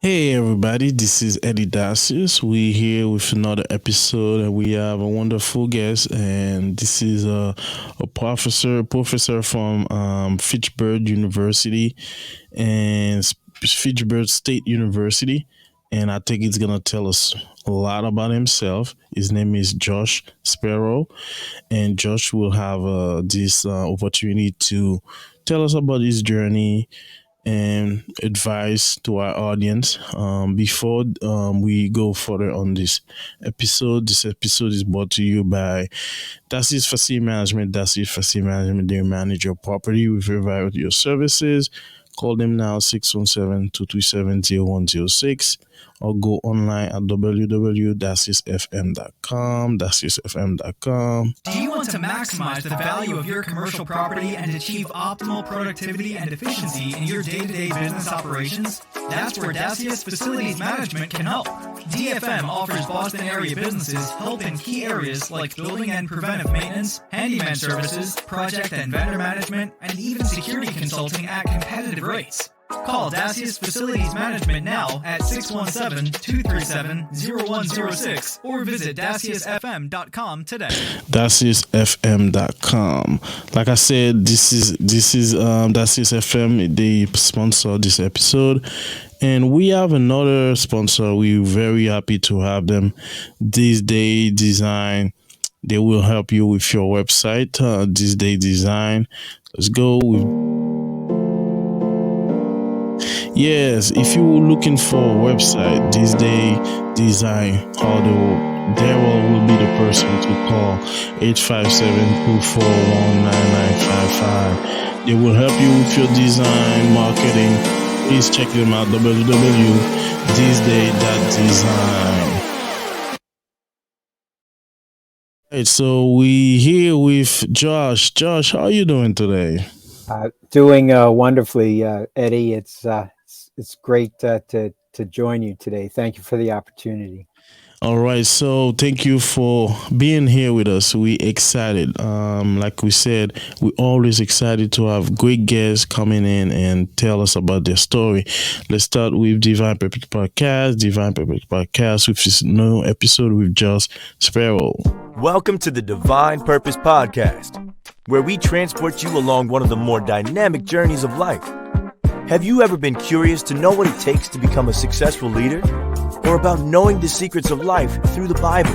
Hey everybody, this is Eddy Dacius. We here with another episode, and we have a wonderful guest. And this is a professor from Fitchburg University and Fitchburg State University. And I think he's gonna tell us a lot about himself. His name is Josh Spero, and Josh will have this opportunity to tell us about his journey and advice to our audience. Before we go further on this episode is brought to you by Dacius Facility Management. Dacius Facility Management, they manage your property with a variety of your services. Call them now 617-237-0106 or go online at www.daciusfm.com. Daciusfm.com. Do you want to maximize the value of your commercial property and achieve optimal productivity and efficiency in your day-to-day business operations? That's where Dacius Facilities Management can help. DFM offers Boston area businesses help in key areas like building and preventive maintenance, handyman services, project and vendor management, and even security consulting at competitive rates. Call Dacius Facilities Management now at 617-237-0106 or visit daciusfm.com today. daciusfm.com. Like I said, this is Dacius FM. They sponsor this episode, and we have another sponsor. We're very happy to have them. This Day Design. They will help you with your website. This Day Design. Let's go with. Yes, if you're looking for a website, this day design, although Daryl will be the person to call 857-241-9955. They will help you with your design, marketing. Please check them out, www.thisday.design. Right, so we here with Josh. Josh, how are you doing today? Doing wonderfully, Eddie. It's great to join you today. Thank you for the opportunity. All right, so thank you for being here with us. We excited. Like we said, we're always excited to have great guests coming in and tell us about their story. Let's start with Divine Purpose Podcast. Divine Purpose Podcast, with this new episode with Josh Spero. Welcome to the Divine Purpose Podcast, where we transport you along one of the more dynamic journeys of life. Have you ever been curious to know what it takes to become a successful leader? Or about knowing the secrets of life through the Bible?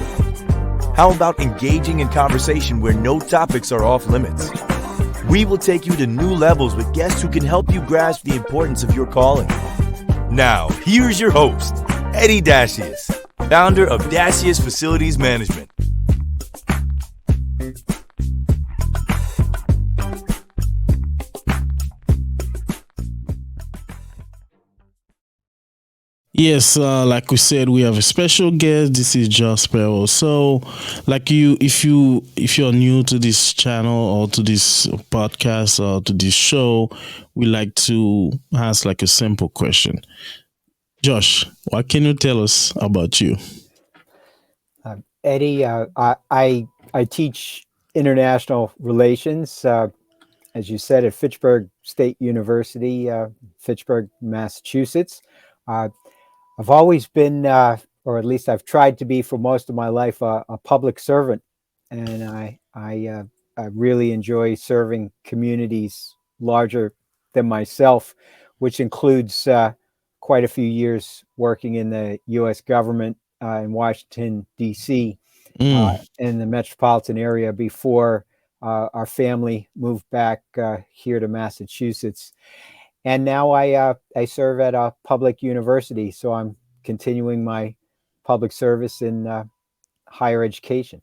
How about engaging in conversation where no topics are off limits? We will take you to new levels with guests who can help you grasp the importance of your calling. Now, here's your host, Eddy Dacius, founder of Dacius Facilities Management. Yes, like we said, we have a special guest. This is Josh Spero. So, like if you're new to this channel or to this podcast or to this show, we like to ask like a simple question. Josh, what can you tell us about you? Eddie, I teach international relations, as you said, at Fitchburg State University, Fitchburg, Massachusetts. I've always been, or at least I've tried to be for most of my life, a public servant, and I really enjoy serving communities larger than myself, which includes quite a few years working in the U.S. government in Washington, D.C., in the metropolitan area before our family moved back here to Massachusetts. And now I serve at a public university, so I'm continuing my public service in higher education.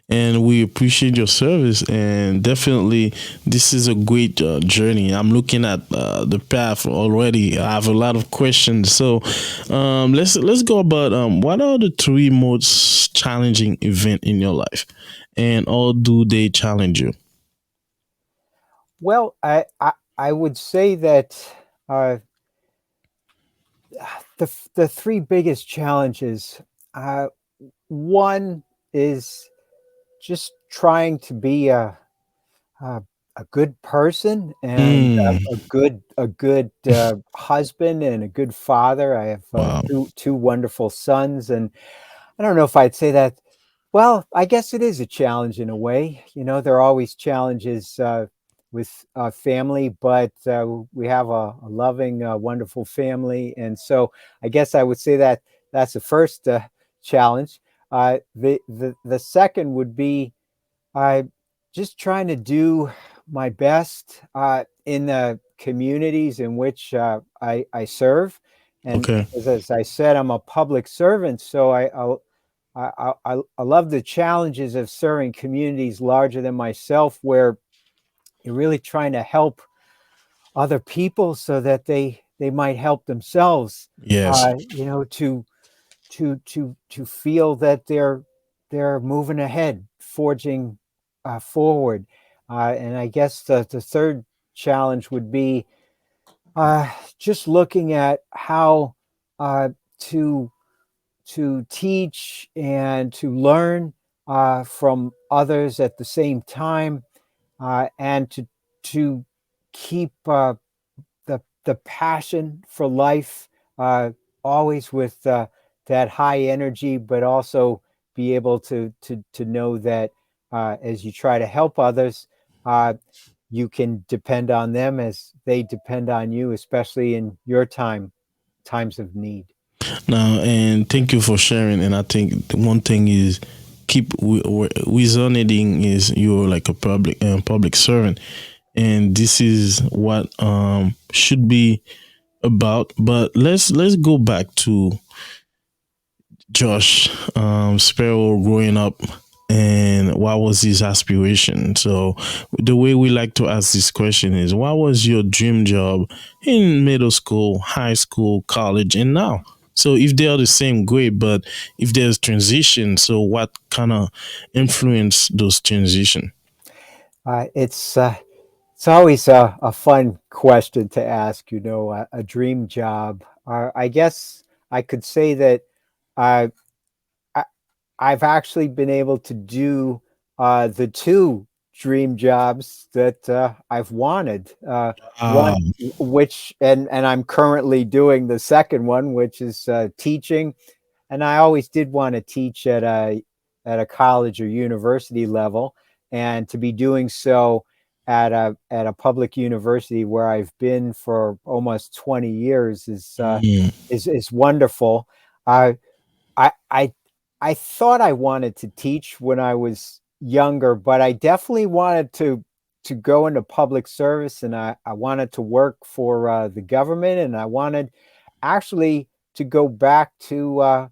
And we appreciate your service, and definitely this is a great journey. I'm looking at the path already. I have a lot of questions, so let's go about what are the three most challenging events in your life, and how do they challenge you? Well, I would say that the three biggest challenges, one is just trying to be a a good person and Mm, a good husband and a good father. I have wow. two wonderful sons, and I don't know if I'd say that. Well, I guess it is a challenge in a way. There are always challenges with family, but we have a loving, wonderful family, and so I guess I would say that that's the first challenge. The second would be just trying to do my best in the communities in which I serve. And Okay. as I said, I'm a public servant, so I love the challenges of serving communities larger than myself, where you're really trying to help other people so that they might help themselves. Yes. To feel that they're moving ahead, forging forward. And I guess the third challenge would be just looking at how to teach and to learn from others at the same time, and to keep the passion for life always with that high energy, but also be able to know that as you try to help others, you can depend on them as they depend on you, especially in your times of need. Now, and thank you for sharing. And I think the one thing is keep resonating is you're like a public servant, and this is what should be about. But let's go back to Josh Spero growing up, and what was his aspiration. So the way we like to ask this question is, what was your dream job in middle school, high school, college, and now? So if they are the same, great. But if there's transition, so what kind of influence those transition? It's always a fun question to ask, a dream job. I guess I could say that I, I I've actually been able to do the two dream jobs that I've wanted. One, Um, which and I'm currently doing the second one, which is teaching. And I always did want to teach at a college or university level, and to be doing so at a public university where I've been for almost 20 years mm, is wonderful. I I I I thought I wanted to teach when I was younger, but I definitely wanted to go into public service, and I wanted to work for the government, and I wanted actually to go back to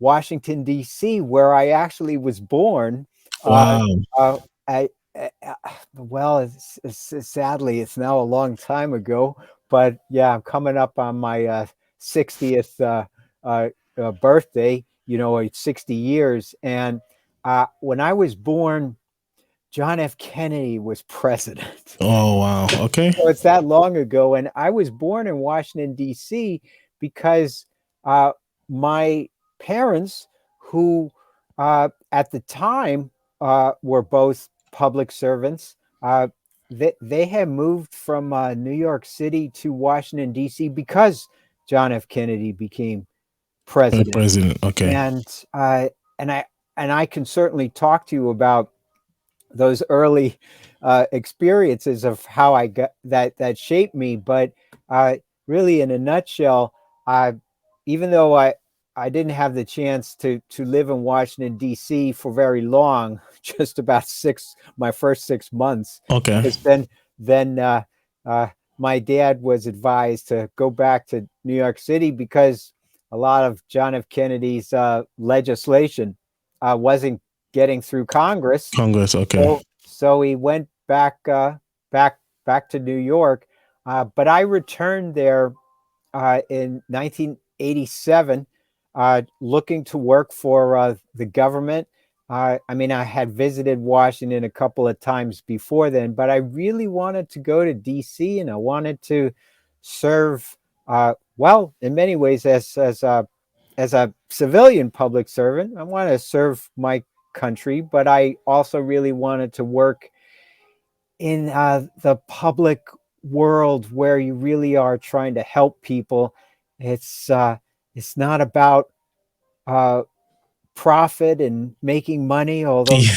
Washington, D.C., where I actually was born. Uh, wow. uh, I, well, sadly, it's now a long time ago, but yeah, I'm coming up on my 60th birthday, 60 years. And when I was born, John F. Kennedy was president. Oh wow. Okay. So it's that long ago. And I was born in Washington, D.C. because uh, my parents, who at the time were both public servants, they had moved from New York City to Washington, D.C. because John F. Kennedy became president. President. Okay. And and I and I can certainly talk to you about those early experiences of how I got that shaped me. But really, in a nutshell, even though I didn't have the chance to live in Washington D.C. for very long, just about my first 6 months, Okay. because then my dad was advised to go back to New York City because a lot of John F. Kennedy's legislation wasn't getting through Congress. Congress. Okay. So he went back to New York, but I returned there in 1987, looking to work for the government. I mean, I had visited Washington a couple of times before then, but I really wanted to go to D.C. and I wanted to serve, well, in many ways, as a civilian public servant. I want to serve my country, but I also really wanted to work in the public world where you really are trying to help people. It's not about profit and making money, although Yeah,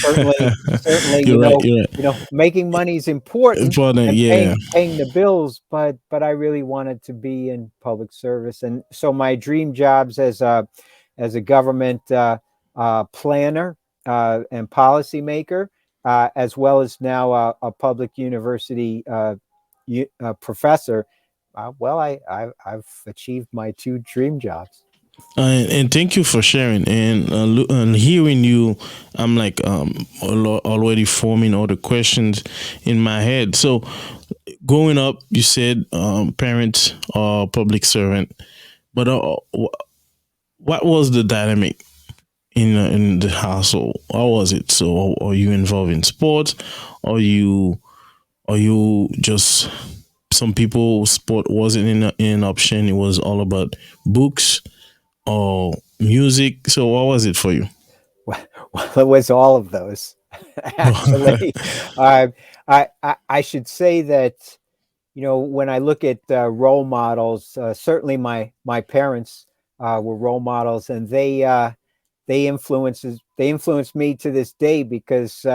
certainly, you're right. You're right. making money is important Important. and Yeah. paying the bills, but I really wanted to be in public service. And so my dream jobs as a government planner and policymaker, as well as now a public university professor. I've achieved my two dream jobs. And thank you for sharing and hearing you. I'm like already forming all the questions in my head. So, growing up, you said parents are public servant, but what was the dynamic in the household? How was it? So, are you involved in sports? Are you just some people sport wasn't in an option? It was all about books or music. So what was it for you? Well, it was all of those, actually. I should say that, when I look at role models, certainly my parents were role models, and they influenced me to this day, because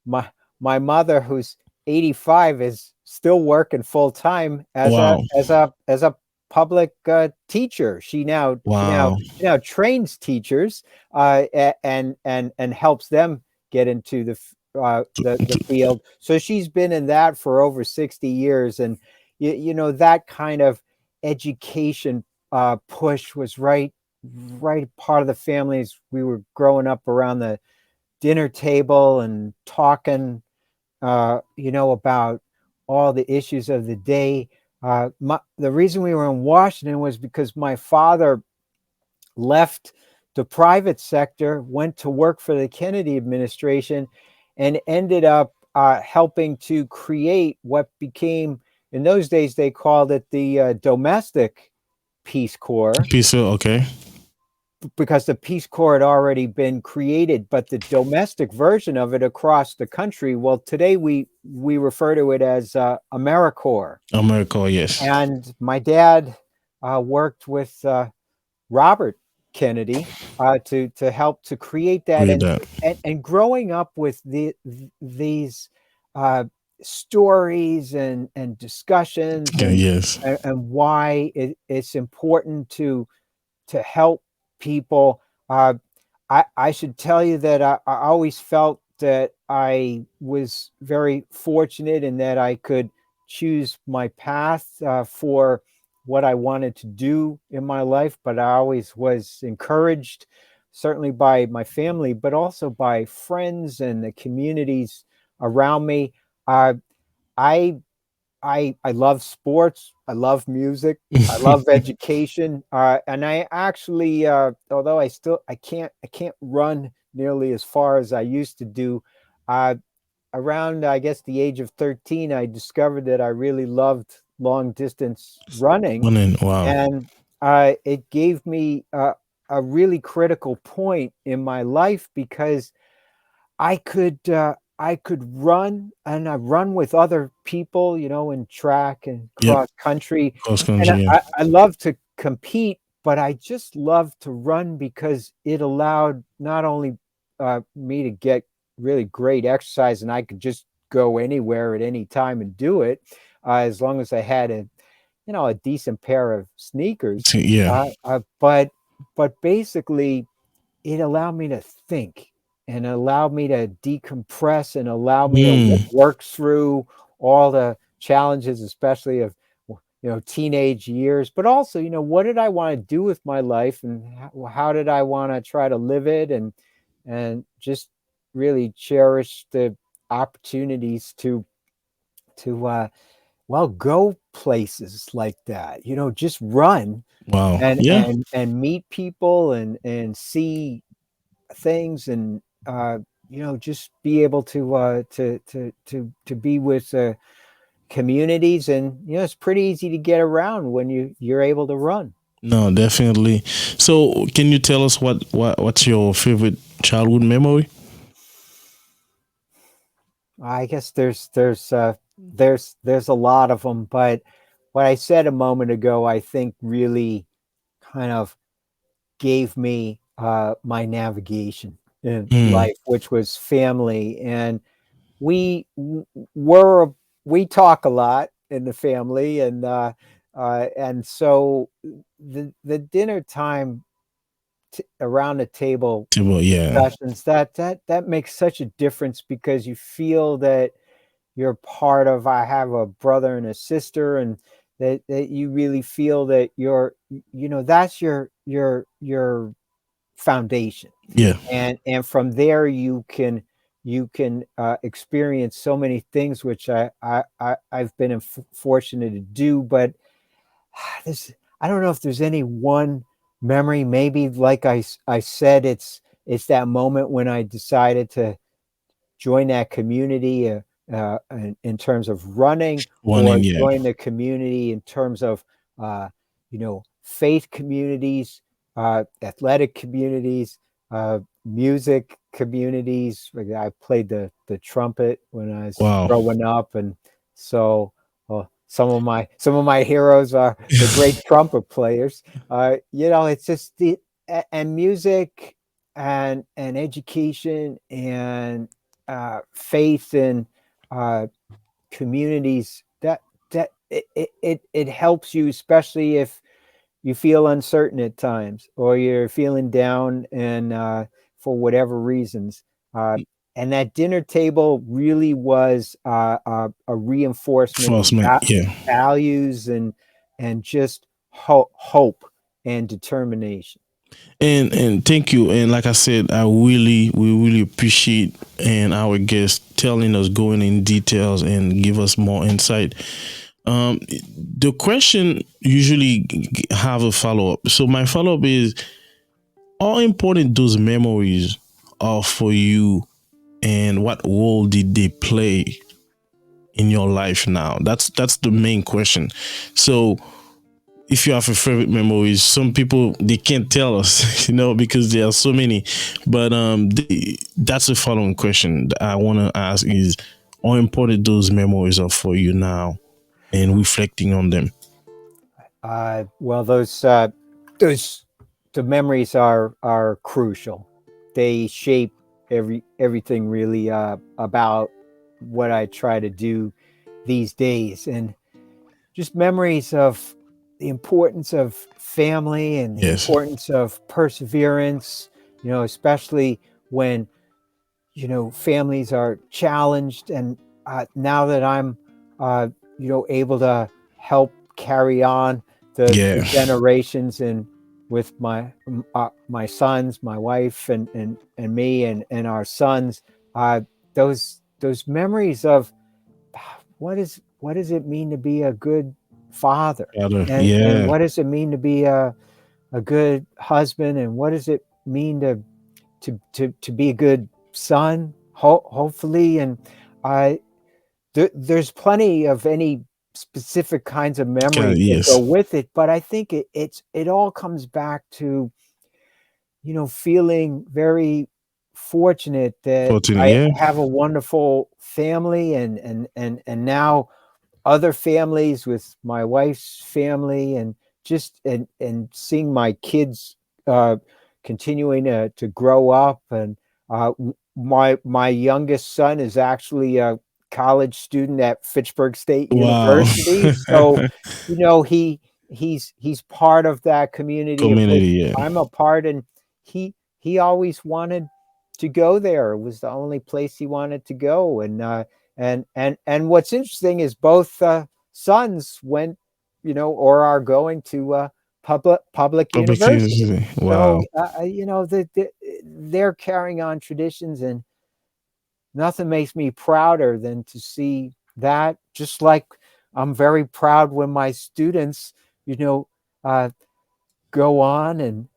my mother, who's 85, is still working full time Wow. as a public teacher. She now Wow. trains teachers and helps them get into the field. So she's been in that for over 60 years, and that kind of education push was right part of the family as we were growing up around the dinner table and talking about all the issues of the day. The reason we were in Washington was because my father left the private sector, went to work for the Kennedy administration, and ended up helping to create what became, in those days, they called it the domestic Peace Corps. Okay. Because the Peace Corps had already been created, but the domestic version of it across the country, well, today we refer to it as AmeriCorps. AmeriCorps, yes. And my dad worked with Robert Kennedy to help to create that. And growing up with these stories and discussions, yes, and why it's important to help people. I should tell you that I always felt that I was very fortunate in that I could choose my path for what I wanted to do in my life, but I always was encouraged, certainly by my family, but also by friends and the communities around me. I love sports. I love music. I love education. And I actually, although I can't run nearly as far as I used to do. Around, I guess, the age of 13, I discovered that I really loved long distance running. Wow. And it gave me a really critical point in my life, because I could run, and I run with other people, in track and cross country. And I love to compete, but I just love to run because it allowed not only me to get really great exercise, and I could just go anywhere at any time and do it, as long as I had a decent pair of sneakers. But basically, it allowed me to think, and allowed me to decompress, and allowed me to work through all the challenges, especially of teenage years, but also what did I want to do with my life, and how did I want to try to live it, and just really cherish the opportunities to go places like that, just run. Wow. And meet people and see things, and just be able to be with communities, and it's pretty easy to get around when you're able to run. No, definitely. So, can you tell us what's your favorite childhood memory? I guess there's a lot of them, but what I said a moment ago, I think really kind of gave me my navigation in Mm, life, which was family. And we were we talk a lot in the family, and so the dinner time around the table yeah, discussions, that makes such a difference, because you feel that you're part of. I have a brother and a sister, and that you really feel that that's your foundation. yeah, And from there you can experience so many things, which I've been fortunate to do. But this, I don't know if there's any one memory. Maybe, like I said, it's that moment when I decided to join that community, in terms of running, one or in, yeah. join the community in terms of faith communities, athletic communities, music communities. Like, I played the trumpet when I was Wow. growing up, and so some of my heroes are the great trumpet players. It's just and music and education and faith in communities, that it helps you, especially if you feel uncertain at times, or you're feeling down, and for whatever reasons. And that dinner table really was a reinforcement of Enforcement, yeah. values, and just hope and determination. And thank you. And like I said, we really appreciate and our guest telling us, going in details and give us more insight. The question usually have a follow up. So my follow up is, how important those memories are for you, and what role did they play in your life now? That's the main question. So if you have a favorite memories, some people they can't tell us, because there are so many. But that's the following question that I want to ask is, how important those memories are for you now, and reflecting on them. Well, those the memories are crucial. They shape everything really, about what I try to do these days, and just memories of the importance of family and the Yes. importance of perseverance. Especially when families are challenged, and now that I'm able to help carry on the Yeah. generations, and with my sons, my wife, and me, and our sons, those memories of what does it mean to be a good father, and Yeah. what does it mean to be a good husband, and what does it mean to be a good son, hopefully. And I there's plenty of any specific kinds of memories that go Yes. with it, but I think it all comes back to feeling very fortunate that Fortunate. I Yeah. have a wonderful family, and now other families with my wife's family, and just and seeing my kids uh, continuing to grow up. And my youngest son is actually a college student at Fitchburg State Wow. University, so he's part of that community of which Community. Yeah. I'm a part. And he always wanted to go there. It was the only place he wanted to go. And what's interesting is both sons went, or are going to public Public university. university. Wow. So they're carrying on traditions, and nothing makes me prouder than to see that. Just like I'm very proud when my students, you know, uh, go on and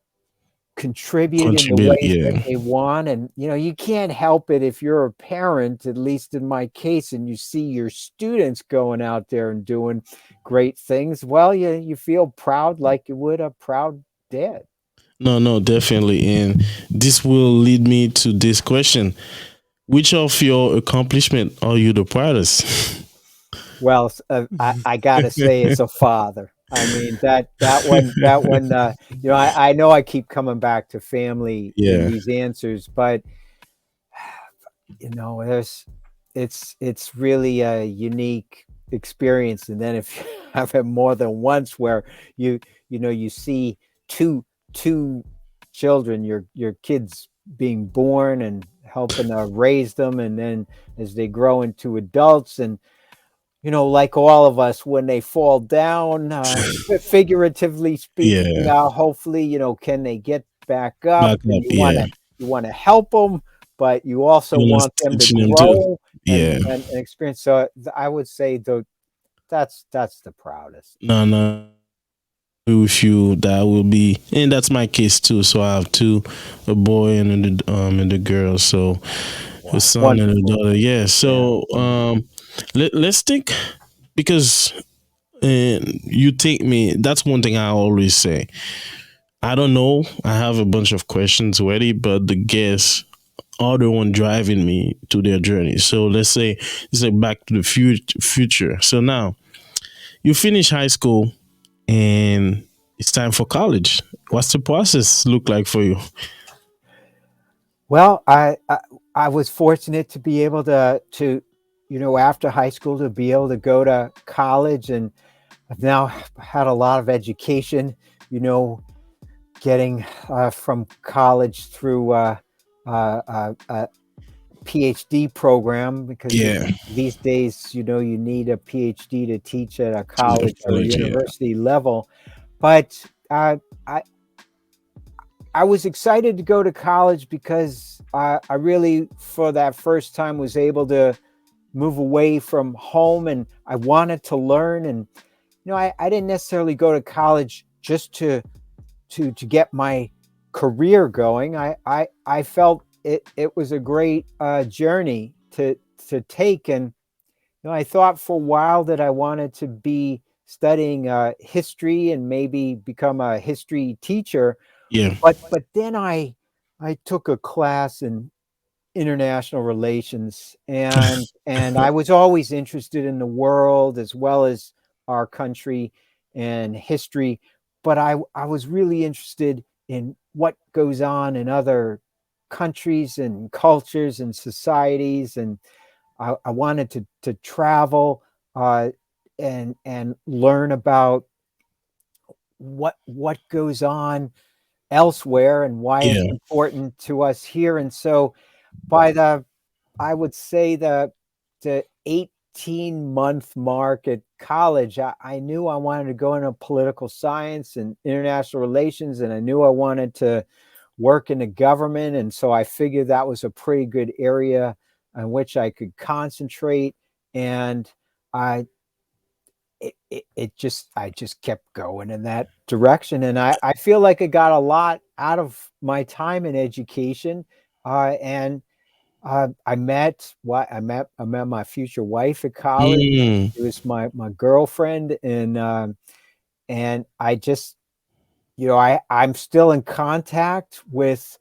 contribute in the Contribute. ways that Yeah. they want. And you can't help it if you're a parent, at least in my case, and you see your students going out there and doing great things. Well, you feel proud, like you would a proud dad. No, no, definitely. And this will lead me to this question. Which of your accomplishment are you the proudest? Well, I gotta say, as a father, I mean that one. I know I keep coming back to family in Yeah, these answers, but there's it's really a unique experience. And then if you have it more than once, where you see two children, your kids being born and helping to raise them, and then as they grow into adults, and like all of us, when they fall down, figuratively speaking, yeah. hopefully, can they get back up? Back And up, yeah. you want to help them, but you also You want want to them to teach them too. grow and Yeah. and experience. So I would say, though, that's the proudest. No, no. With you, that will be, and that's my case too. So I have two, a boy and a girl. So a son and a Wonderful. daughter. Yeah. Yeah. So let's think, because you take me. That's one thing I always say. I don't know. I have a bunch of questions ready, but the guests are the one driving me to their journey. So let's say back to the future. So now you finish high school and it's time for college. What's the process look like for you? Well, I was fortunate to be able to after high school, to be able to go to college, and I've now had a lot of education, you know, getting from college through a Ph.D. program, because Yeah, these days, you need a Ph.D. to teach at a college or a college. Yeah, university level. But I was excited to go to college because I really, for that first time, was able to move away from home, and I wanted to learn. And I didn't necessarily go to college just to get my career going. I felt it was a great journey to take. And I thought for a while that I wanted to be studying history and maybe become a history teacher. yeah, But then I took a class in international relations, and I was always interested in the world as well as our country and history. But I was really interested in what goes on in other countries and cultures and societies, and I wanted to travel and learn about what goes on elsewhere and why it's yeah, important to us here. And so by I would say the 18-month mark at college, I knew I wanted to go into political science and international relations, and I knew I wanted to work in the government. And so I figured that was a pretty good area on which I could concentrate. And I I just kept going in that direction. And I feel like I got a lot out of my time in education. And I met my future wife at college. mm, It was my girlfriend, and I just, I'm still in contact with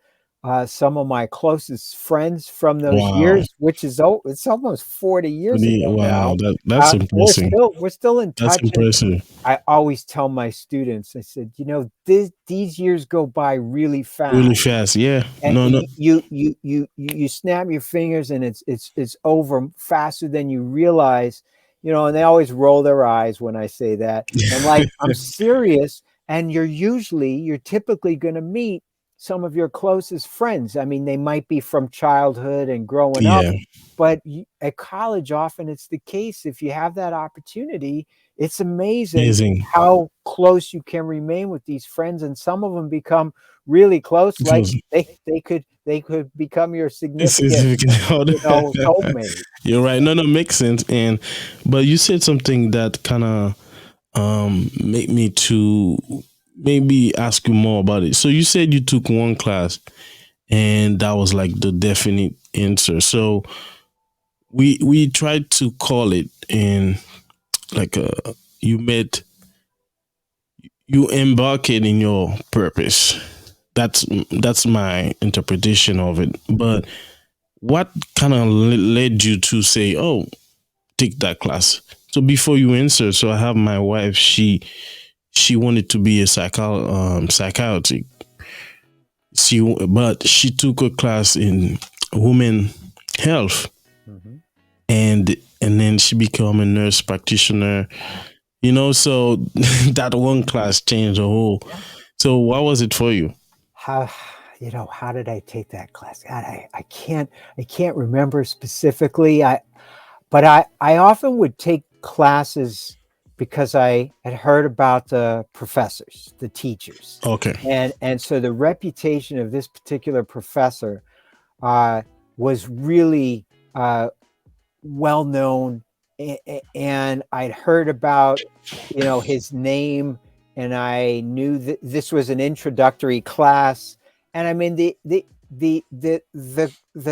some of my closest friends from those wow, years, which is it's almost 40 years ago wow, now. that's impressive. We're still in That's touch. And impressive. I always tell my students, I said, these years go by really Really fast. fast. Yeah. And No, no. you snap your fingers, and it's over faster than you realize. And they always roll their eyes when I say that. And like, I'm serious. And you're typically going to meet some of your closest friends. I mean, they might be from childhood and growing up, Yeah. but at college, often it's the case. If you have that opportunity, it's amazing Amazing. how close you can remain with these friends. And some of them become really close, like they could become your significant, soulmate. You're right. No, no, makes sense. But you said something that kind of make me to maybe ask you more about it. So you said you took one class and that was like the definite answer. So we tried to call it in like you met you embarked in your purpose. That's my interpretation of it. But what kind of led you to say, "Oh, take that class"? So before you answer, so I have my wife. She wanted to be a psychiatric. But she took a class in women health, Mhm. and then she became a nurse practitioner. So that one class changed the whole. So what was it for you? How how did I take that class? God, I can't remember specifically. But I often would take classes because I had heard about the professors, the teachers, Okay. and so the reputation of this particular professor uh, was really well known, and I'd heard about his name, and I knew that this was an introductory class, and I mean the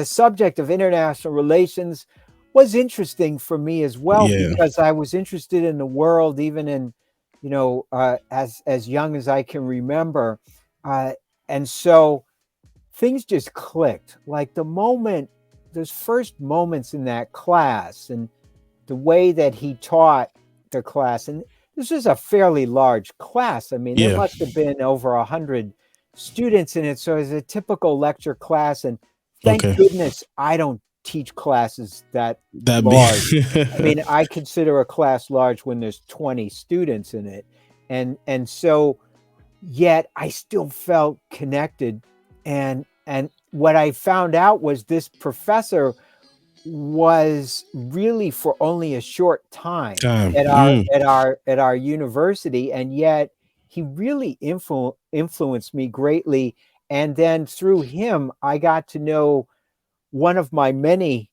subject of international relations was interesting for me as well, Yeah. because I was interested in the world, even in as young as I can remember, uh, and so things just clicked. Like those first moments in that class, and the way that he taught the class, and this is a fairly large class. I mean, there Yeah. must have been over 100 students in it. So it's a typical lecture class. And thank Okay. goodness I don't teach classes that That large. I be. mean, I consider a class large when there's 20 students in it. And so yet I still felt connected. And what I found out was this professor was really for only a short time Time. at our university, and yet he really influenced me greatly. And then through him, I got to know one of my many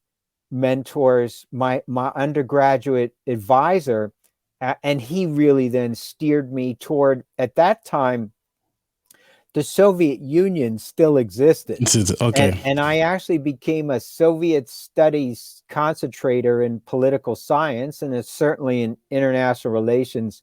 mentors, my undergraduate advisor, and he really then steered me toward, at that time, the Soviet Union still existed. Okay. And I actually became a Soviet studies concentrator in political science, and it's certainly an international relations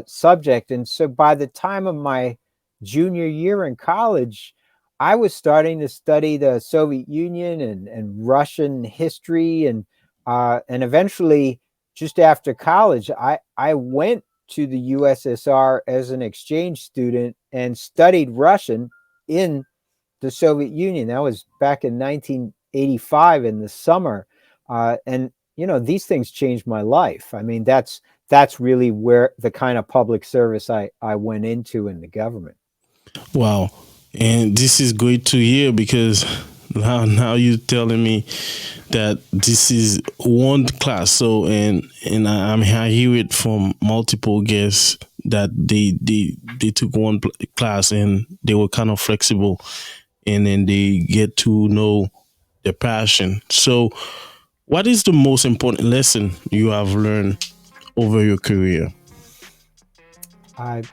subject. And so by the time of my junior year in college, I was starting to study the Soviet Union and Russian history. And eventually, just after college, I went to the USSR as an exchange student and studied Russian in the Soviet Union. That was back in 1985 in the summer. And these things changed my life. I mean, that's really where the kind of public service I went into in the government. Wow. And this is great to hear, because now you're telling me that this is one class. So I hear it from multiple guests that they took one class and they were kind of flexible, and then they get to know their passion. So what is the most important lesson you have learned over your career? I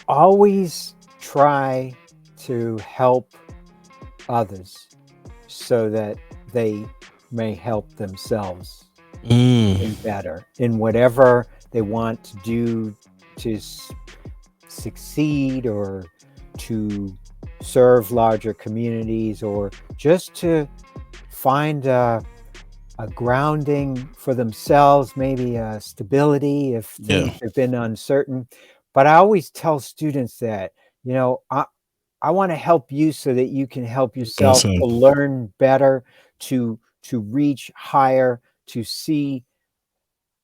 always try to help others so that they may help themselves Mm, better in whatever they want to do to succeed, or to serve larger communities, or just to find a grounding for themselves, maybe a stability if things yeah. have been uncertain. But I always tell students that, I want to help you so that you can help yourself Awesome. to learn better, to reach higher, to see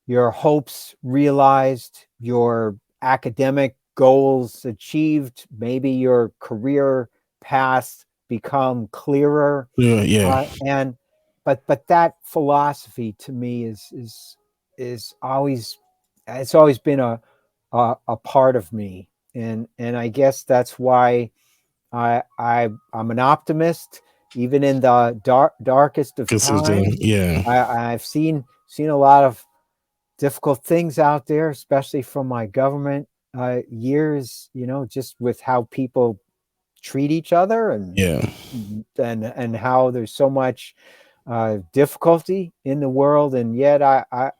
your hopes realized, your academic goals achieved, maybe your career paths become clearer. Yeah, yeah. And but that philosophy to me is always, it's always been a part of me. And I guess that's why I'm an optimist, even in the darkest of This is times. yeah. I've seen a lot of difficult things out there, especially from my government years, just with how people treat each other, Yeah. and how there's so much difficulty in the world, and yet I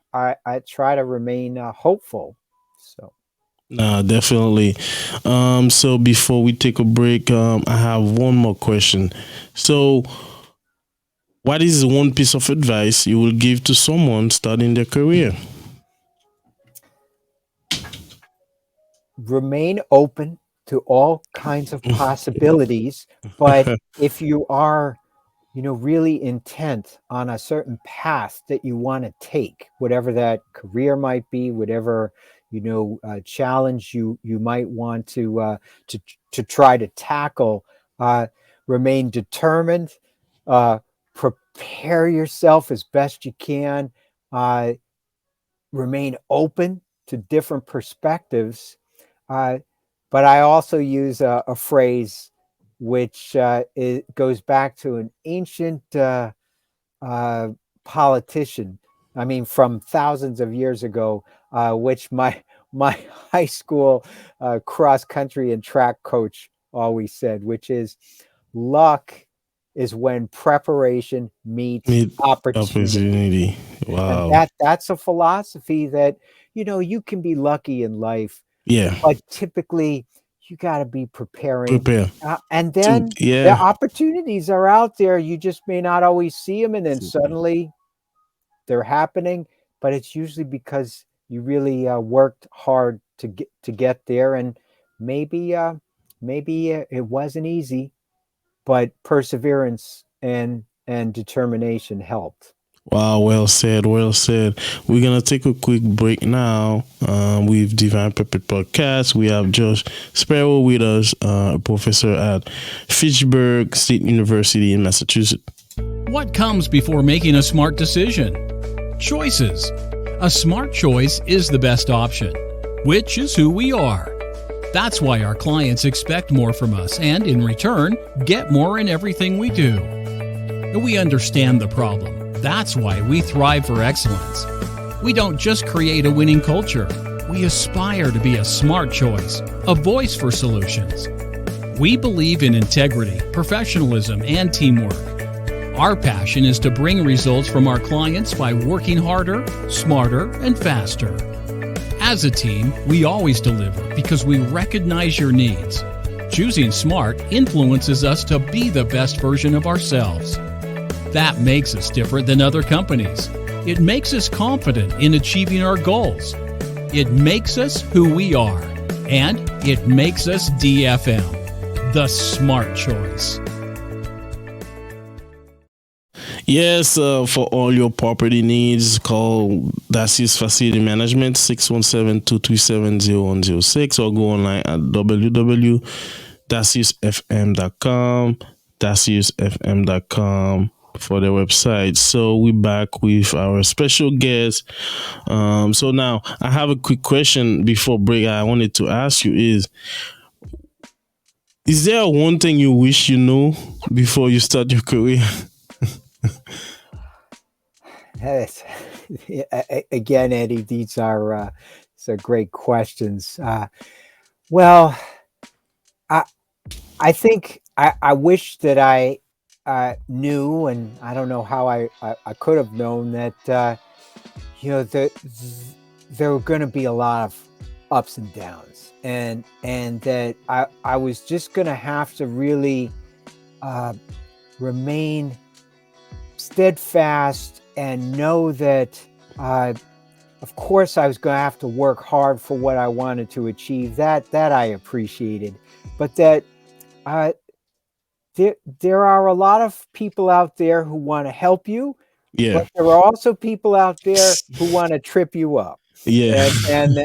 try to remain hopeful. So Nah, definitely. So before we take a break, I have one more question. So, what is one piece of advice you will give to someone starting their career? Remain open to all kinds of possibilities, but if you are, really intent on a certain path that you want to take, whatever that career might be, whatever challenge you might want to to try to tackle, uh, remain determined, uh, prepare yourself as best you can, uh, remain open to different perspectives. But I also use a phrase which it goes back to an ancient uh, politician. I mean, from thousands of years ago, which my high school cross country and track coach always said, which is luck is when preparation meets Meet opportunity. opportunity. And Wow. that's a philosophy that you can be lucky in life, Yeah. but typically you got to be preparing. Prepare And to. then the Yeah. opportunities are out there. You just may not always see them, and then suddenly they're happening. But it's usually because you really worked hard to get there, and maybe it wasn't easy, but perseverance and determination helped. Wow, well said, well said. We're gonna take a quick break now. With Divine Puppet Podcast, we have Josh Spero with us, a professor at Fitchburg State University in Massachusetts. What comes before making a smart decision? Choices. A smart choice is the best option, which is who we are. That's why our clients expect more from us and, in return, get more in everything we do. We understand the problem. That's why we thrive for excellence. We don't just create a winning culture. We aspire to be a smart choice, a voice for solutions. We believe in integrity, professionalism, and teamwork. Our passion is to bring results from our clients by working harder, smarter, and faster. As a team, we always deliver because we recognize your needs. Choosing smart influences us to be the best version of ourselves. That makes us different than other companies. It makes us confident in achieving our goals. It makes us who we are. And it makes us DFM, the smart choice. Yes, for all your property needs, call Dacius Facility Management 617-237-0106 or go online at www.daciusfm.com, daciusfm.com for their website. So we're back with our special guest. So now I have a quick question before break I wanted to ask you is there one thing you wish you knew before you start your career? Yes. Again, Eddie, these are great questions. Well, I think I wish that I knew, and I don't know how I could have known that that there were going to be a lot of ups and downs, and that I was just going to have to really remain steadfast and know that of course I was going to have to work hard for what I wanted to achieve. That I appreciated, but that there are a lot of people out there who want to help you, Yeah. but there are also people out there who want to trip you up. Yeah. And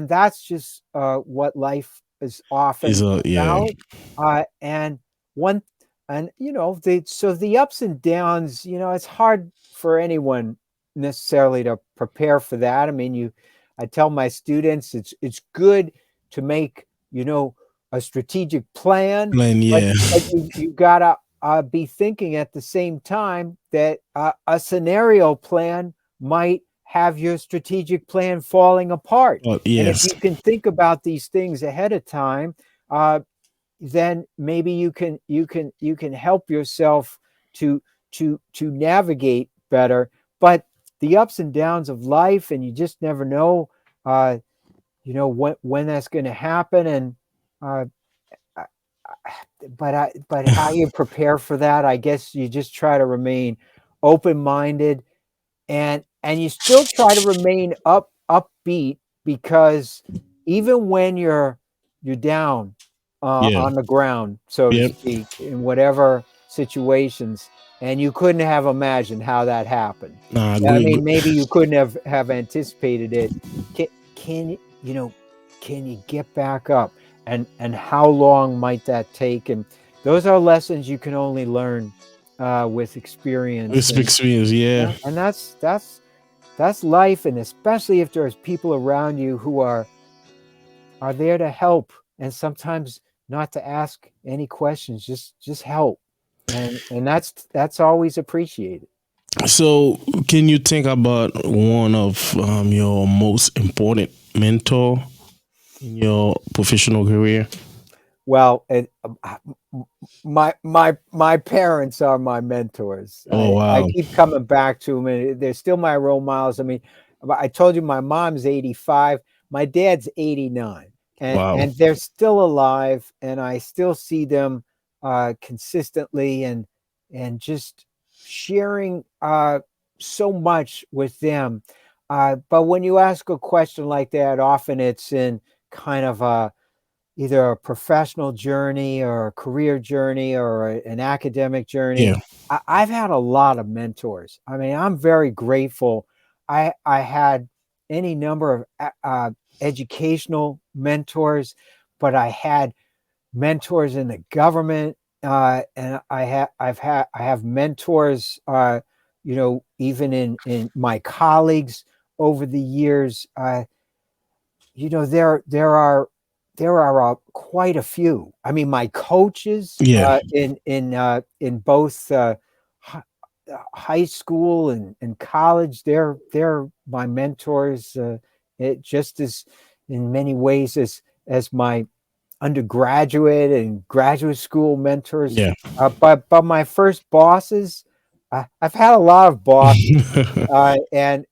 that's just what life is often Yeah. about. And one and the ups and downs, it's hard for anyone necessarily to prepare for that. I mean, I tell my students it's good to make a strategic plan, but Yeah. you gotta be thinking at the same time that a scenario plan might have your strategic plan falling apart. Oh, And if yes. you can think about these things ahead of time, then maybe you can help yourself to navigate better. But the ups and downs of life, and you just never know. when that's going to happen, and but how you prepare for that, I guess you just try to remain open-minded, and you still try to remain upbeat, because even when you're down Yeah. on the ground, so to Yep. speak, in whatever situations, and you couldn't have imagined how that happened. Nah, I agree. mean, maybe you couldn't have anticipated it. Can you get back up, and how long might that take? And those are lessons you can only learn with experience. With experience, yeah. And that's life, and especially if there's people around you who are there to help, and sometimes not to ask any questions, just help, and that's always appreciated. So, can you think about one of your most important mentor in your professional career? Well, my parents are my mentors. Oh, wow. I keep coming back to them, and they're still my role models. I mean, I told you my mom's 85, my dad's 89, Wow. and they're still alive, and I still see them consistently, and just sharing so much with them. But when you ask a question like that, often it's in kind of either a professional journey or a career journey or an academic journey. Yeah. I've had a lot of mentors. I mean, I'm very grateful. I had any number of educational mentors, but I had mentors in the government, and I have mentors, even in my colleagues over the years. There are quite a few. I mean, my coaches Yeah. in both high school and college, they're my mentors. It just as in many ways as my undergraduate and graduate school mentors. Yeah. But my first bosses, I've had a lot of bosses, and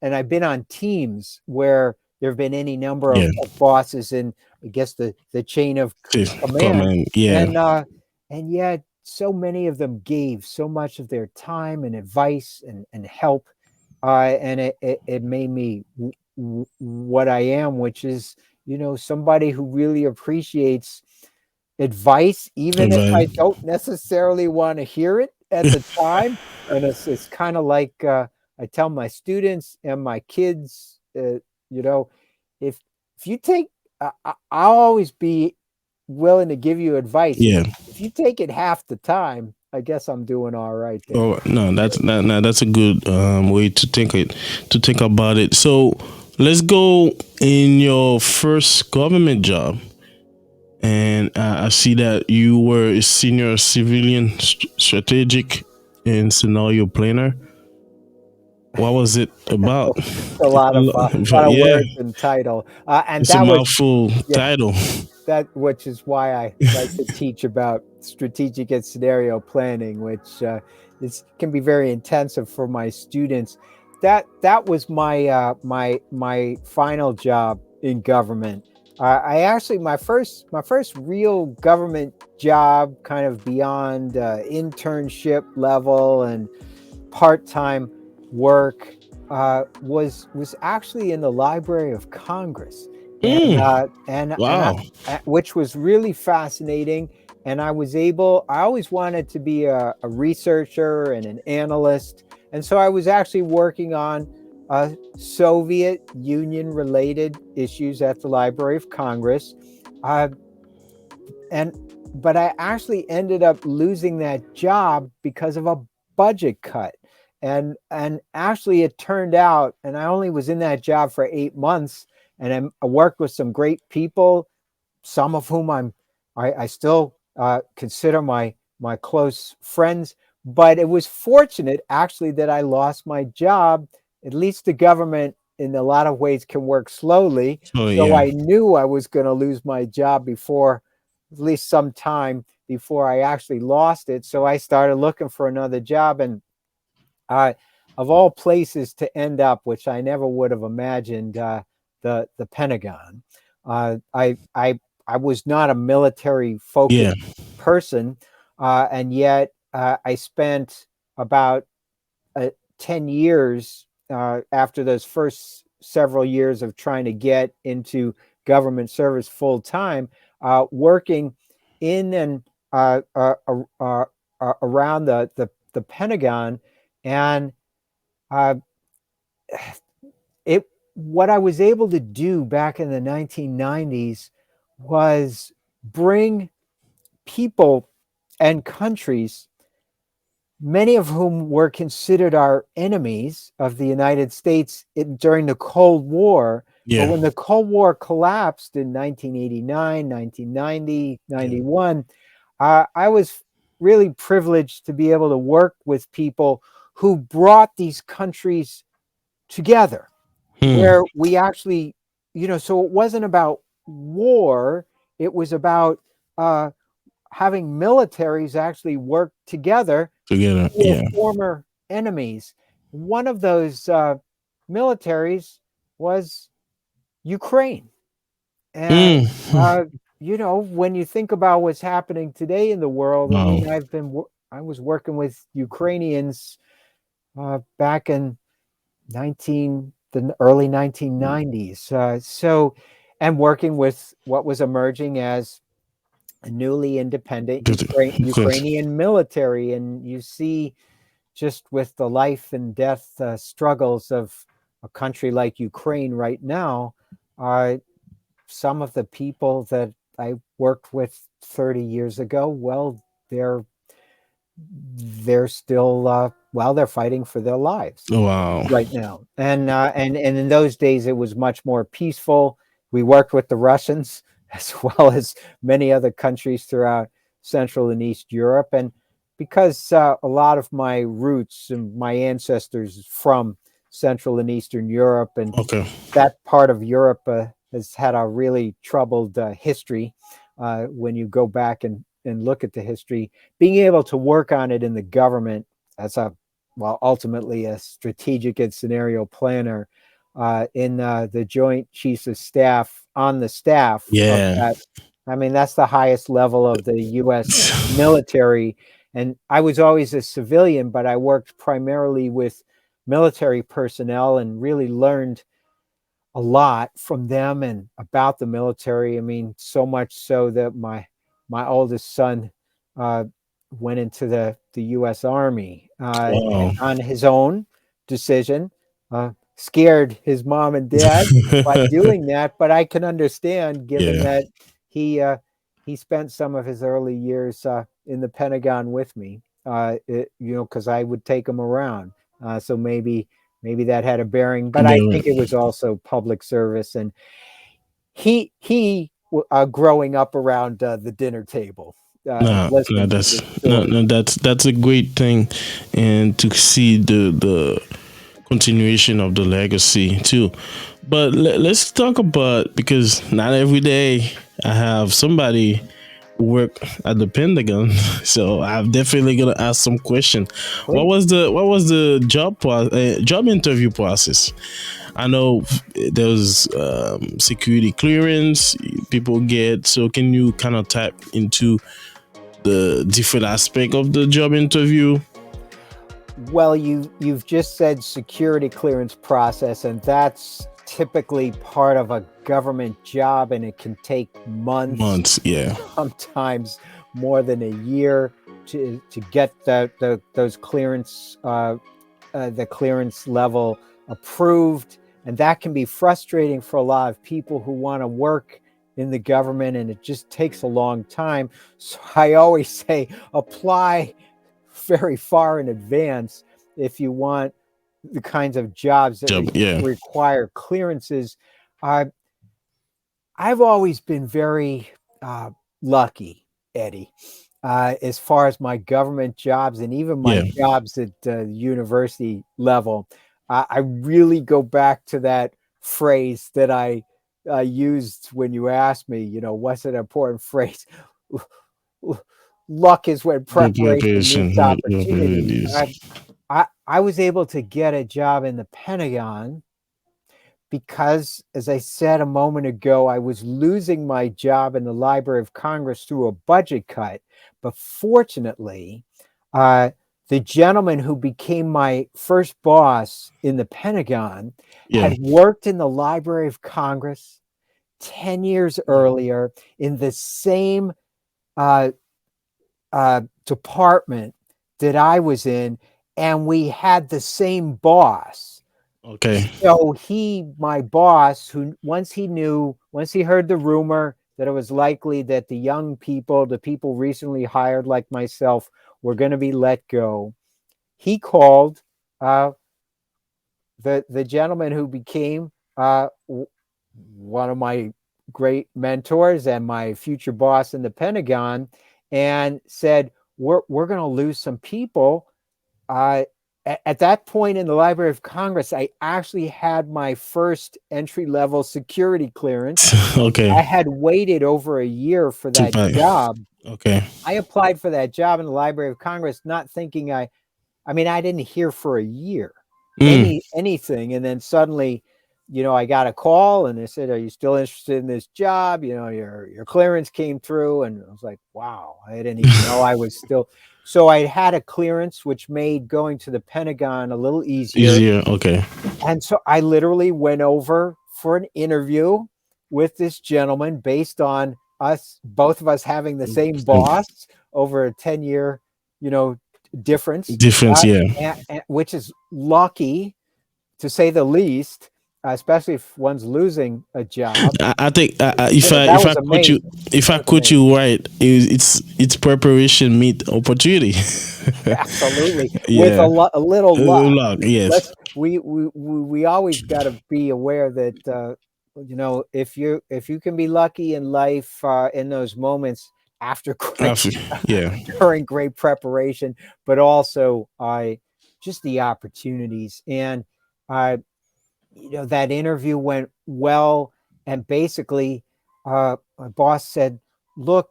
I've been on teams where there have been any number of bosses in, I guess, the chain of command. Yeah. And yet so many of them gave so much of their time and advice and help, and it made me what I am, which is somebody who really appreciates advice, even if I don't necessarily want to hear it at the time. And it's kind of like I tell my students and my kids, if you take, I'll always be willing to give you advice. Yeah. If you take it half the time, I guess I'm doing all right there. Oh no, that's a good way to think about it. So let's go in your first government job, and I see that you were a senior civilian strategic and scenario planner. What was it about? A lot of words and title, and it's that a was mouthful title. That, which is why I like to teach about strategic and scenario planning, which can be very intensive for my students. That was my my final job in government. I actually my first real government job, kind of beyond internship level and part-time work, was actually in the Library of Congress. And Wow. Which was really fascinating. And I always wanted to be a researcher and an analyst. And so I was actually working on Soviet Union related issues at the Library of Congress. But I actually ended up losing that job because of a budget cut. And actually it turned out, and I only was in that job for 8 months, and I worked with some great people, some of whom I still consider my close friends. But it was fortunate, actually, that I lost my job. At least the government, in a lot of ways, can work slowly. So I knew I was going to lose my job before, at least some time before I actually lost it. So I started looking for another job, and of all places to end up, which I never would have imagined, the Pentagon. I was not a military focused person, and yet I spent about 10 years after those first several years of trying to get into government service full time, working in and around the Pentagon, and what I was able to do back in the 1990s was bring people and countries, many of whom were considered our enemies of the United States during the Cold War. Yeah. But when the Cold War collapsed in 1989, 1990, 91, I was really privileged to be able to work with people who brought these countries together, where we actually, so it wasn't about war, it was about having militaries actually work together with former enemies. One of those militaries was Ukraine. And, when you think about what's happening today in the world, I mean, I was working with Ukrainians back in the early 1990s. And working with what was emerging as a newly independent Ukrainian military. And you see, just with the life and death struggles of a country like Ukraine right now, some of the people that I worked with 30 years ago, well, they're still they're fighting for their lives right now. And in those days it was much more peaceful. We worked with the Russians as well as many other countries throughout Central and East Europe. And because a lot of my roots and my ancestors from Central and Eastern Europe, and that part of Europe has had a really troubled history. When you go back and look at the history, being able to work on it in the government as ultimately a strategic and scenario planner in the Joint Chiefs of Staff, on the staff of that. I mean, that's the highest level of the U.S. military. And I was always a civilian, but I worked primarily with military personnel and really learned a lot from them and about the military. I mean, so much so that my oldest son went into the U.S. Army on his own decision, scared his mom and dad by doing that. But I can understand, given that he spent some of his early years in the Pentagon with me, because I would take him around. So maybe that had a bearing, but I think it was also public service. And he growing up around the dinner table. That's a great thing, and to see the continuation of the legacy too. But let's talk about, because not every day I have somebody work at the Pentagon, so I'm definitely gonna ask some question. What was the job interview process? I know there's security clearance people get, so can you kind of tap into the different aspect of the job interview? Well, you've just said security clearance process, and that's typically part of a government job, and it can take months, sometimes more than a year to get those clearance, the clearance level approved. And that can be frustrating for a lot of people who want to work in the government, and it just takes a long time. So I always say apply very far in advance if you want the kinds of jobs that require clearances. I've always been very lucky, Eddie, as far as my government jobs and even my jobs at university level. I really go back to that phrase that I used when you asked me, what's an important phrase? Luck is when preparation meets opportunity. I was able to get a job in the Pentagon because, as I said a moment ago, I was losing my job in the Library of Congress through a budget cut. But fortunately, the gentleman who became my first boss in the Pentagon had worked in the Library of Congress 10 years earlier in the same department that I was in, and we had the same boss. Okay. So my boss, who once he heard the rumor that it was likely that the people recently hired like myself, were going to be let go, he called the gentleman who became one of my great mentors and my future boss in the Pentagon, and said, we're going to lose some people. At that point in the Library of Congress, I actually had my first entry-level security clearance. Okay. I had waited over a year for that job. Okay. I applied for that job in the Library of Congress, not thinking I didn't hear for a year anything. And then suddenly, I got a call and they said, "Are you still interested in this job? Your clearance came through." And I was like, wow, I didn't even know I was still. So I had a clearance, which made going to the Pentagon a little easier. Okay. And so I literally went over for an interview with this gentleman based on both of us having the same boss over a 10-year, difference, which is lucky, to say the least, especially if one's losing a job. I think if I quote you right, it's preparation meet opportunity. Absolutely. With a little luck. Yes. We always got to be aware that if you can be lucky in life in those moments after during great preparation, but also just the opportunities. And that interview went well, and basically my boss said, "Look,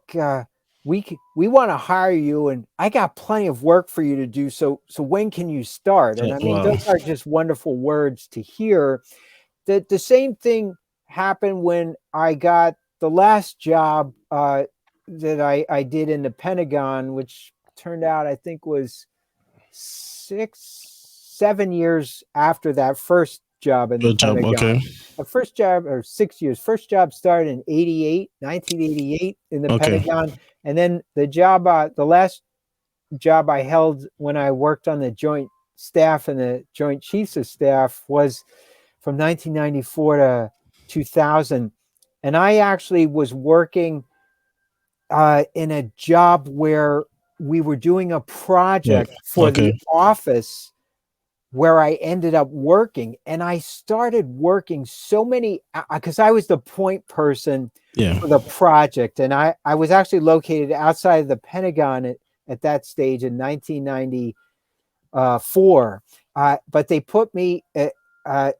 we want to hire you, and I got plenty of work for you to do. So when can you start?" And those are just wonderful words to hear. That the same thing happened when I got the last job that I did in the Pentagon, which turned out I think was 7 years after that first job in the Pentagon. Okay. The first job, or 6 years. First job started in 1988 in the Pentagon. And then the last job I held when I worked on the Joint Staff and the Joint Chiefs of Staff was from 1994 to 2000. And I actually was working in a job where we were doing a project for the office where I ended up working. And I started working because I was the point person for the project. And I was actually located outside of the Pentagon at that stage in 1994. But they put me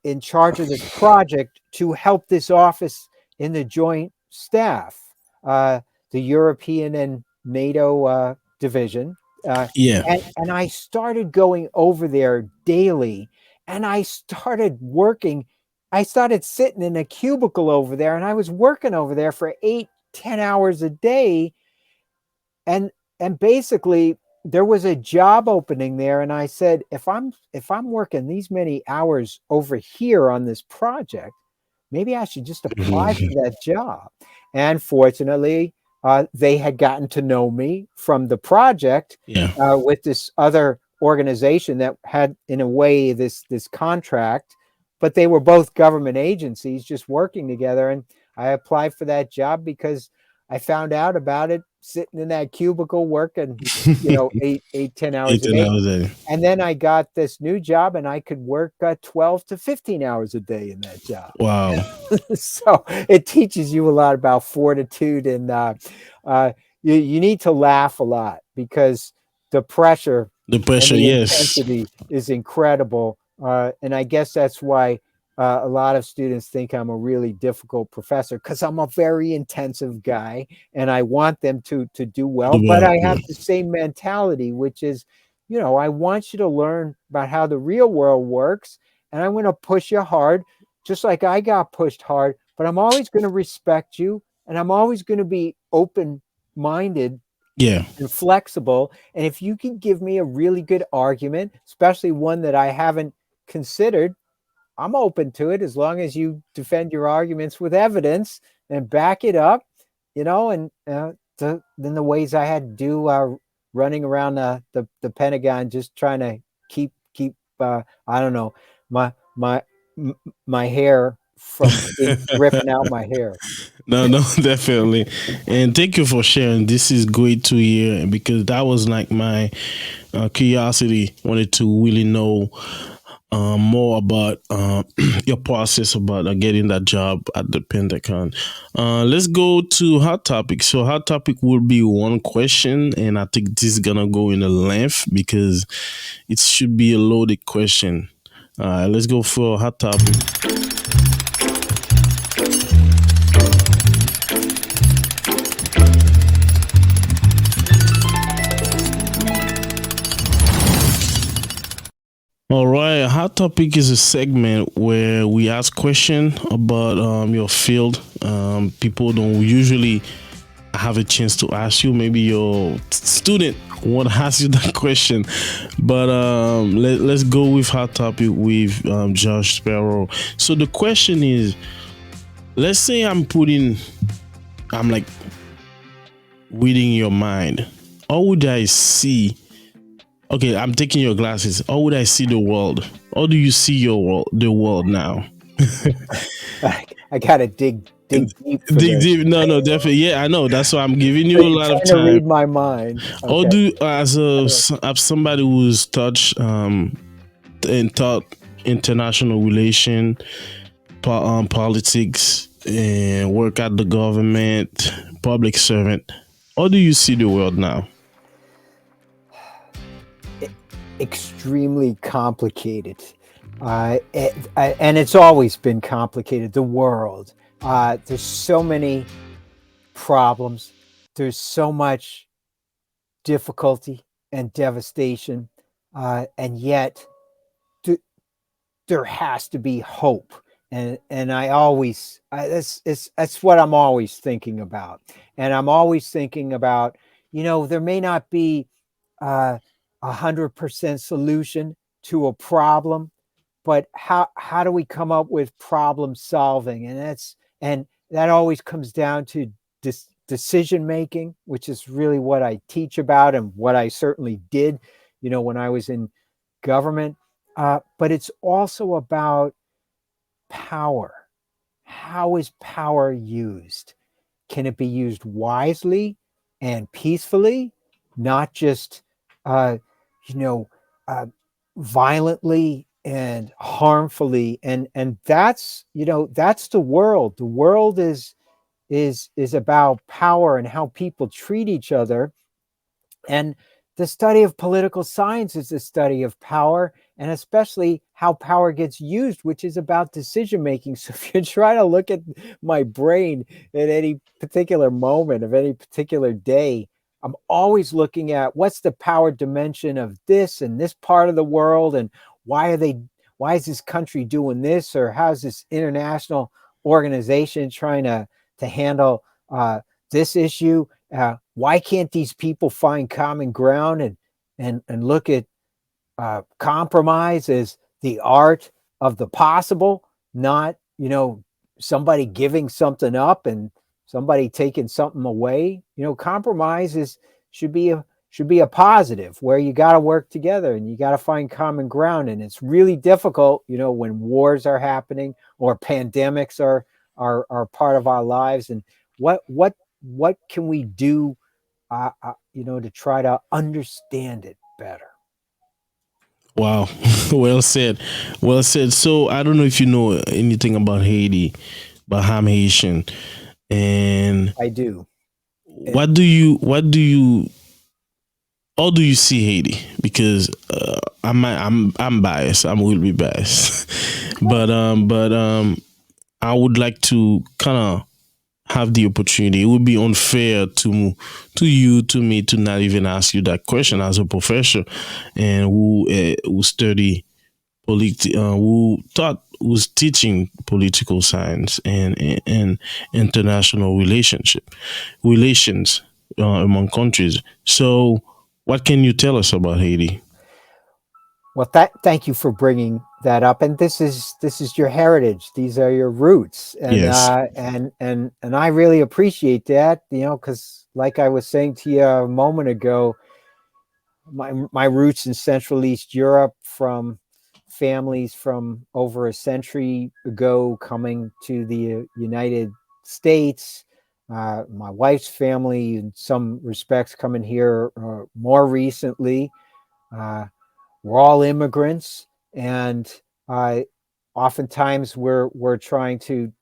in charge of this project to help this office in the Joint Staff, the European and NATO Division. And I started going over there daily, and I started working. I started sitting in a cubicle over there, and I was working over there for 8-10 hours a day. And basically there was a job opening there. And I said, if I'm working these many hours over here on this project, maybe I should just apply for that job. And fortunately, they had gotten to know me from the project with this other organization that had, in a way, this contract, but they were both government agencies just working together. And I applied for that job because I found out about it sitting in that cubicle working, 8-10 hours a day. And then I got this new job, and I could work 12 to 15 hours a day in that job. Wow. So it teaches you a lot about fortitude, and you need to laugh a lot because the pressure and the intensity is incredible. And I guess that's why a lot of students think I'm a really difficult professor, because I'm a very intensive guy and I want them to do well. But I have the same mentality, which is, I want you to learn about how the real world works, and I'm going to push you hard just like I got pushed hard, but I'm always going to respect you, and I'm always going to be open-minded Yeah. and flexible. And if you can give me a really good argument, especially one that I haven't considered, I'm open to it, as long as you defend your arguments with evidence and back it up, and then the ways I had to do running around the Pentagon, just trying to keep I don't know, my hair from ripping out my hair. No, definitely. And thank you for sharing. This is great to hear, because that was like my curiosity. Wanted to really know more about your process about getting that job at the Pentagon. Let's go to hot topic. So hot topic will be one question, and I think this is gonna go in a length because it should be a loaded question. Let's go for a hot topic. All right, hot topic is a segment where we ask questions about your field. People don't usually have a chance to ask you. Maybe your student won't ask you that question, but let's go with hot topic with Josh Spero. So the question is, let's say I'm like reading your mind. How would I see? Okay, I'm taking your glasses. How would I see the world? How do you see the world now? I gotta dig deep. Dig deep. No, definitely. Yeah, I know. That's why I'm giving you a lot of time. To read my mind. How do, as somebody who's touched and taught international relation, politics, and work at the government, public servant, how do you see the world now? Extremely complicated, and it's always been complicated. The world, there's so many problems, there's so much difficulty and devastation, and yet there has to be hope. And that's what I'm always thinking about. And I'm always thinking about, there may not be 100% solution to a problem, but how do we come up with problem solving? And that always comes down to decision making, which is really what I teach about and what I certainly did, when I was in government. But it's also about power. How is power used? Can it be used wisely and peacefully, not just violently and harmfully? And that's the world. The world is about power and how people treat each other. And the study of political science is the study of power, and especially how power gets used, which is about decision making. So if you try to look at my brain at any particular moment of any particular day, I'm always looking at what's the power dimension of this and this part of the world, and why is this country doing this, or how's this international organization trying to handle this issue? Why can't these people find common ground and look at compromise as the art of the possible, not somebody giving something up and somebody taking something away? Compromise should be a positive, where you got to work together and you got to find common ground. And it's really difficult, when wars are happening or pandemics are part of our lives. And what can we do, to try to understand it better? Wow. Well said. So I don't know if you know anything about Haiti, but I'm Haitian. And I do. How do you see Haiti? Because I'm biased. I will be biased, but I would like to kind of have the opportunity. It would be unfair to me to not even ask you that question as a professor and who study who taught who's teaching political science and international relations among countries. So, what can you tell us about Haiti? Well, thank you for bringing that up. And this is your heritage. These are your roots, and Yes. and I really appreciate that. Because like I was saying to you a moment ago, my roots in Central East Europe, from families from over a century ago coming to the United States. My wife's family, in some respects, coming here more recently. We're all immigrants, and oftentimes we're trying to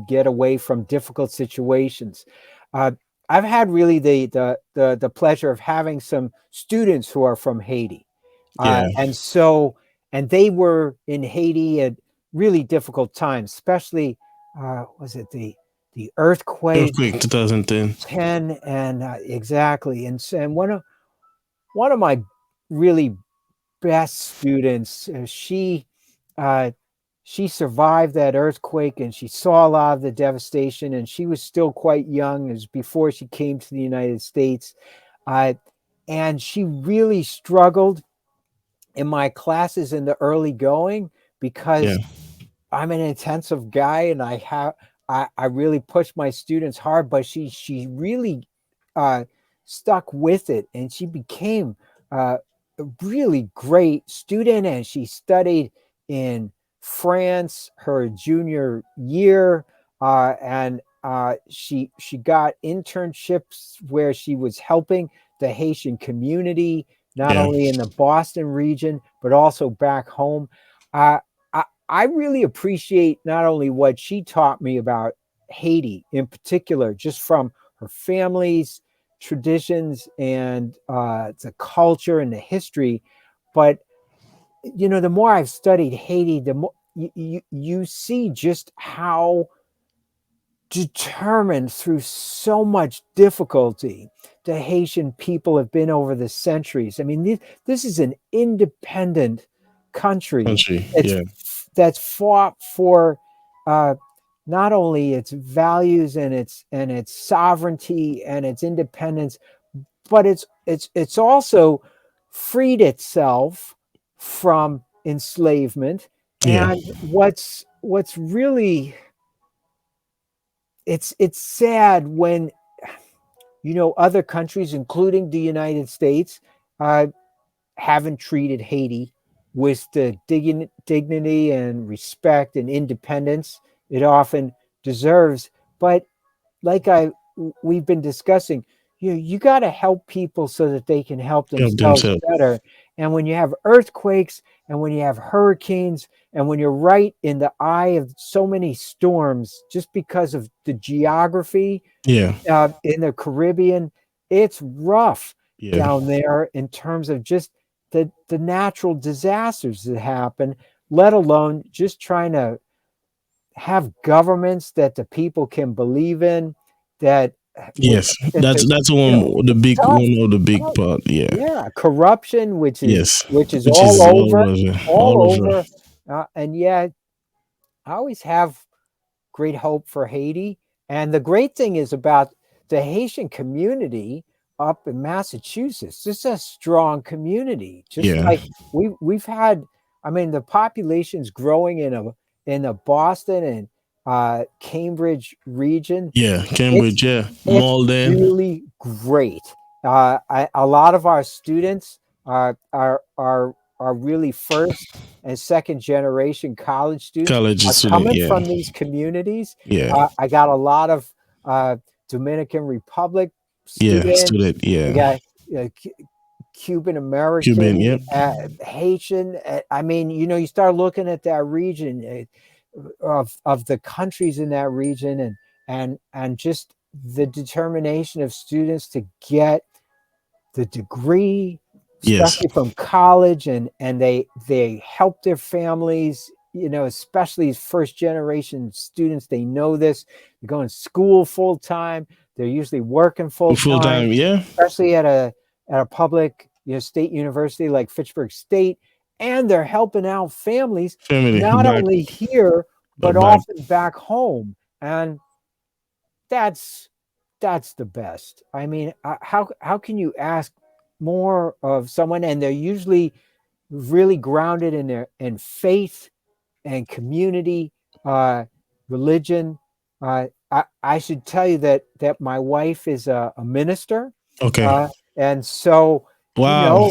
get away from difficult situations. I've had really the pleasure of having some students who are from Haiti, Yeah. and they were in Haiti at really difficult times, especially was it the earthquake 2010. and exactly, and one of my really best students, she survived that earthquake, and she saw a lot of the devastation, and she was still quite young. It was before she came to the United States, and she really struggled in my classes in the early going, because I'm an intensive guy, and I really push my students hard, but she really stuck with it, and she became a really great student, and she studied in France her junior year, and she got internships where she was helping the Haitian community, not only in the Boston region but also back home. I really appreciate not only what she taught me about Haiti in particular, just from her family's traditions and the culture and the history, but the more I've studied Haiti, the more you see just how determined, through so much difficulty, the Haitian people have been over the centuries. I mean, this is an independent country that's fought for not only its values and its sovereignty and its independence, but it's also freed itself from enslavement. And what's really, it's sad when other countries, including the United States, haven't treated Haiti with the dignity and respect and independence it often deserves. But like we've been discussing, you got to help people so that they can help themselves better. And when you have earthquakes, and when you have hurricanes, and when you're right in the eye of so many storms, just because of the geography in the Caribbean, it's rough down there in terms of just the natural disasters that happen, let alone just trying to have governments that the people can believe in. That's one of the big part. Corruption, which is all over. And yet I always have great hope for Haiti. And the great thing is about the Haitian community up in Massachusetts, this is a strong community. Like we've had, the population's growing in a Boston and Cambridge region. Cambridge, Malden. Really great. A lot of our students are really first and second generation college students coming from these communities. I got a lot of Dominican Republic students. We got Cuban American, Haitian. You start looking at that region of the countries in that region, and just the determination of students to get the degree, especially from college, and they help their families, especially as first generation students. They know this. They're going to school full time. They're usually working full time, especially at a public state university like Fitchburg State. and they're helping out families, Family not back, only here, but back. often back home. And that's the best. I mean, how can you ask more of someone? And they're usually really grounded in faith and community, religion. I should tell you that my wife is a minister. Okay. And so, Wow.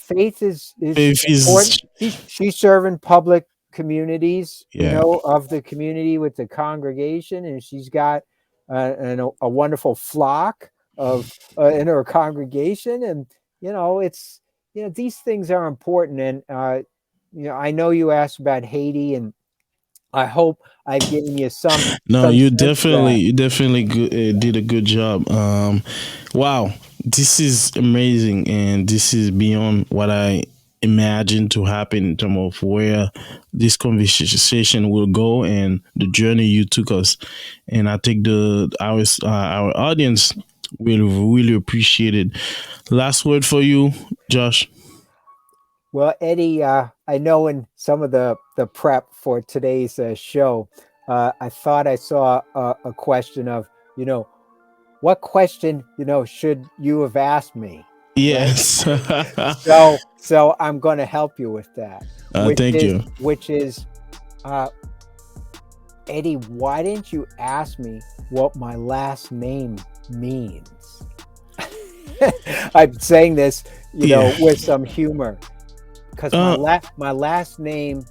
faith is Faith important. is She's serving public communities, yeah. of the community with the congregation, and she's got a wonderful flock of in her congregation, and it's these things are important. And I know you asked about Haiti, and I hope I've given you some. No, some you sense definitely did a good job. Wow, this is amazing, and this is beyond what I imagined to happen in terms of where this conversation will go and the journey you took us. And I think our audience will really appreciate it. Last word for you, Josh. Well, Eddie, I know in some of the prep for today's show, I thought I saw a question of, what question, should you have asked me? Yes. Right? So I'm going to help you with that. Thank you. Which is, Eddie, why didn't you ask me what my last name means? I'm saying this, with some humor. Because my last name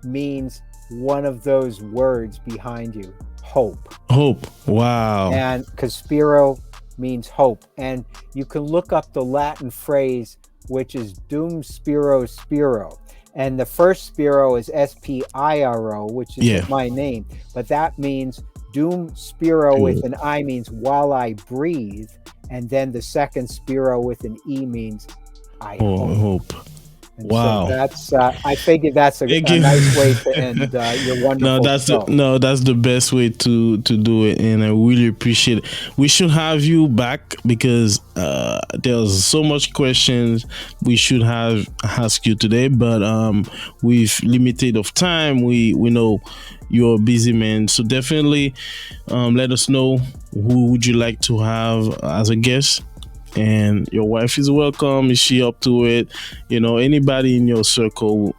means one of those words behind you, hope. Hope. Wow. And because Spero means hope. And you can look up the Latin phrase, which is Dum Spero Spero. And the first Spero is Spiro, which is my name. But that means Dum Spero with an I means while I breathe. And then the second Spero with an E means I hope. And wow. So that's I figured that's a nice way to end your wonderful show. That's the best way to do it, and I really appreciate it. We should have you back because there's so much questions we should have asked you today, but with limited of time, we know you're a busy man, so definitely let us know who would you like to have as a guest. And your wife is welcome. Is she up to it? Anybody in your circle,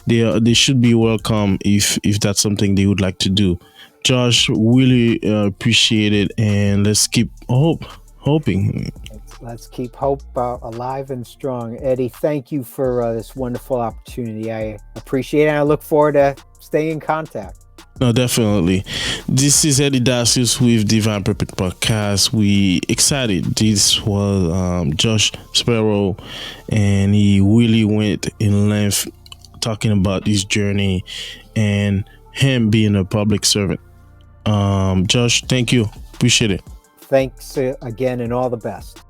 they should be welcome if that's something they would like to do. Josh, really appreciate it, and let's keep hoping. Let's keep hope alive and strong. Eddie, thank you for this wonderful opportunity. I appreciate it, and I look forward to staying in contact. No, definitely. This is Eddy Dacius with Divine Purpose Podcast. We excited. This was Josh Spero, and he really went in length talking about his journey and him being a public servant. Josh, thank you. Appreciate it. Thanks again, and all the best.